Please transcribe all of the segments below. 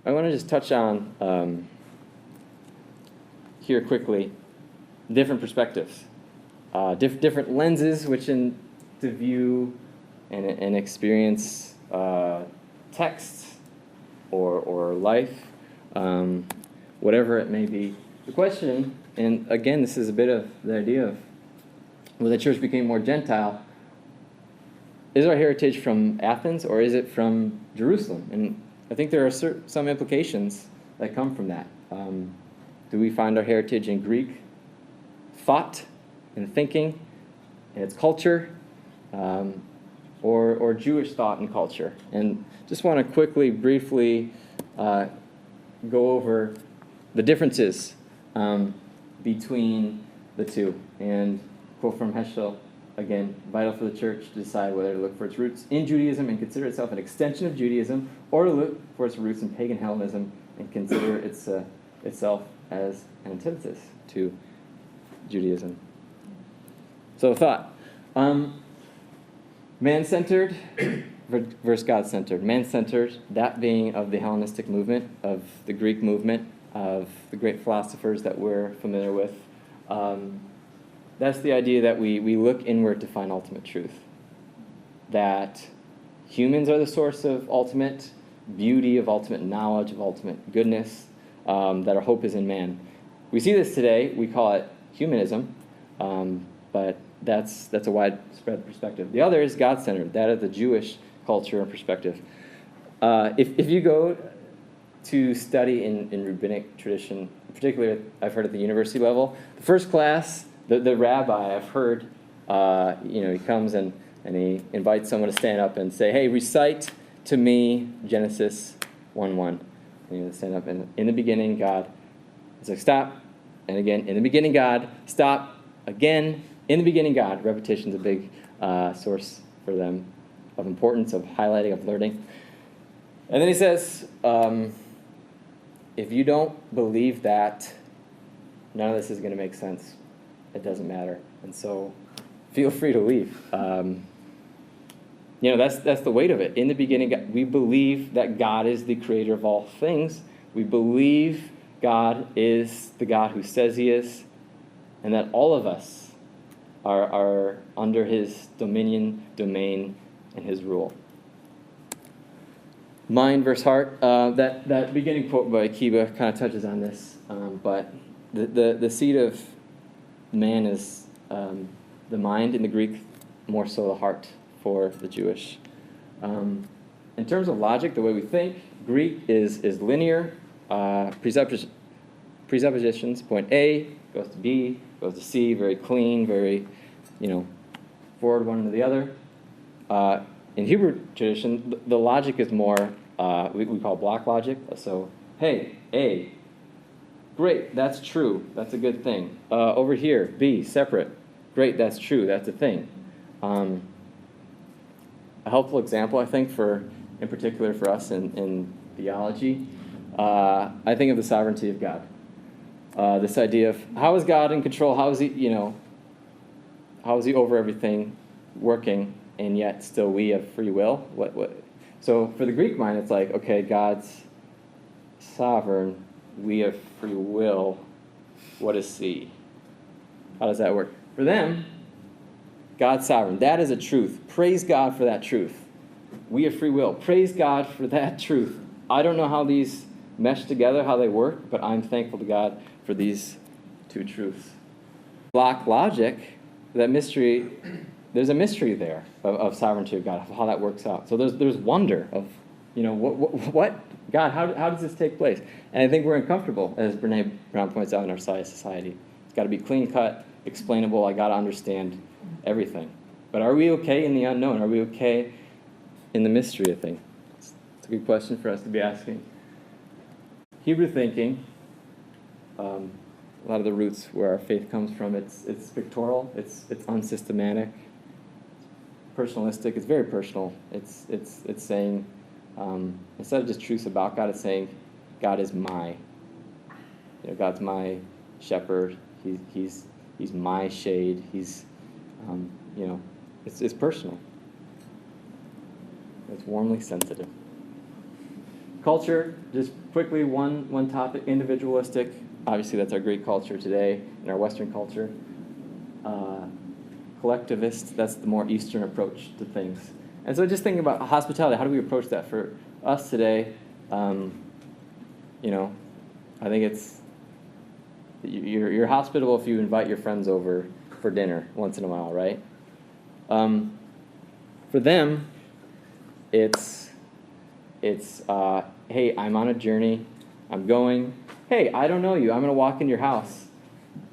I want to just touch on here quickly different perspectives, different lenses which in to view and experience text or life, whatever it may be. The question, and again, this is a bit of the idea of when the church became more Gentile, is our heritage from Athens or is it from Jerusalem? And I think there are some implications that come from that. Do we find our heritage in Greek thought and thinking and its culture, or Jewish thought and culture? And just want to quickly, briefly go over the differences between the two. And quote from Heschel, again, vital for the church to decide whether to look for its roots in Judaism and consider itself an extension of Judaism, or to look for its roots in pagan Hellenism and consider itself as an antithesis to Judaism. So thought. Man-centered versus God-centered. Man-centered, that being of the Hellenistic movement, of the Greek movement, of the great philosophers that we're familiar with. That's the idea that we look inward to find ultimate truth. That humans are the source of ultimate beauty, of ultimate knowledge, of ultimate goodness, that our hope is in man. We see this today, we call it humanism, but that's a widespread perspective. The other is God-centered, that of the Jewish culture and perspective. If you go to study in rabbinic tradition, particularly I've heard at the university level, the first class, the rabbi I've heard, he comes and he invites someone to stand up and say, hey, recite to me Genesis 1:1. And stand up, and in the beginning, God. It's like, stop. And again, in the beginning, God. Stop. Again, in the beginning, God. Repetition's a big source for them of importance, of highlighting, of learning. And then he says, if you don't believe that, none of this is going to make sense. It doesn't matter. And so feel free to leave. That's the weight of it. In the beginning, we believe that God is the creator of all things. We believe God is the God who says he is, and that all of us are under his dominion, domain, and his rule. Mind versus heart. That beginning quote by Akiba kind of touches on this, but the seat of man is the mind in the Greek, more so the heart for the Jewish. In terms of logic, the way we think, Greek is linear. Presuppositions, point A goes to B, goes to C, very clean, very, forward one to the other. In Hebrew tradition, the logic is more, we call block logic. So, hey, A, great, that's true, that's a good thing. Over here, B, separate, great, that's true, that's a thing. A helpful example, I think, in particular for us in theology, I think of the sovereignty of God. This idea of how is God in control? How is he, how is he over everything working, and yet still we have free will? What? So for the Greek mind, it's like, okay, God's sovereign, we have free will. What is C? How does that work? For them, God's sovereign. That is a truth. Praise God for that truth. We have free will. Praise God for that truth. I don't know how these mesh together, how they work, but I'm thankful to God for these two truths. Block logic, that mystery, there's a mystery there of sovereignty of God, of how that works out. So there's wonder of, what? God, how does this take place? And I think we're uncomfortable, as Brene Brown points out, in our society. It's got to be clean-cut, explainable. I got to understand everything. But are we okay in the unknown? Are we okay in the mystery of things? It's a good question for us to be asking. Hebrew thinking, a lot of the roots where our faith comes from, it's pictorial, it's unsystematic, personalistic. It's very personal. It's saying, instead of just truths about God, it's saying God is God's my shepherd. He's my shade. He's it's personal. It's warmly sensitive. Culture, just quickly, one topic, individualistic. Obviously, that's our Greek culture today, in our Western culture. Collectivist, that's the more Eastern approach to things. And so just thinking about hospitality, how do we approach that? For us today, I think it's, you're hospitable if you invite your friends over for dinner once in a while, right? For them, it's hey, I'm on a journey, I'm going, hey, I don't know you, I'm going to walk in your house,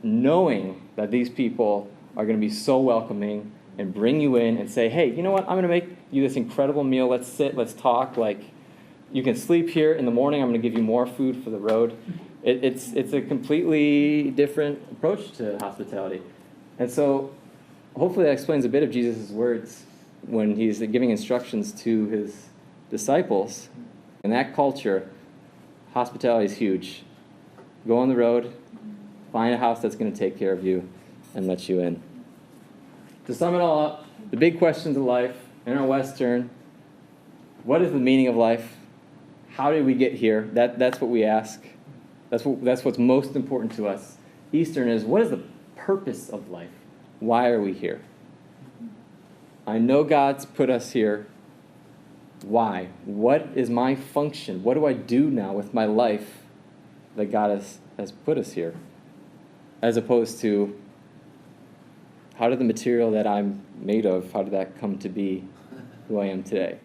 knowing that these people are going to be so welcoming and bring you in and say, hey, you know what, I'm going to make you this incredible meal, let's sit, let's talk, like, you can sleep here, in the morning I'm going to give you more food for the road. It's a completely different approach to hospitality. And so hopefully that explains a bit of Jesus' words when he's giving instructions to his disciples. In that culture, hospitality is huge. Go on the road, find a house that's going to take care of you and let you in. To sum it all up, the big questions of life in our Western: what is the meaning of life? How did we get here? That's what we ask. That's what's most important to us. Eastern is, what is the purpose of life? Why are we here? I know God's put us here. Why? What is my function? What do I do now with my life that God has put us here? As opposed to, how did the material that I'm made of, how did that come to be who I am today?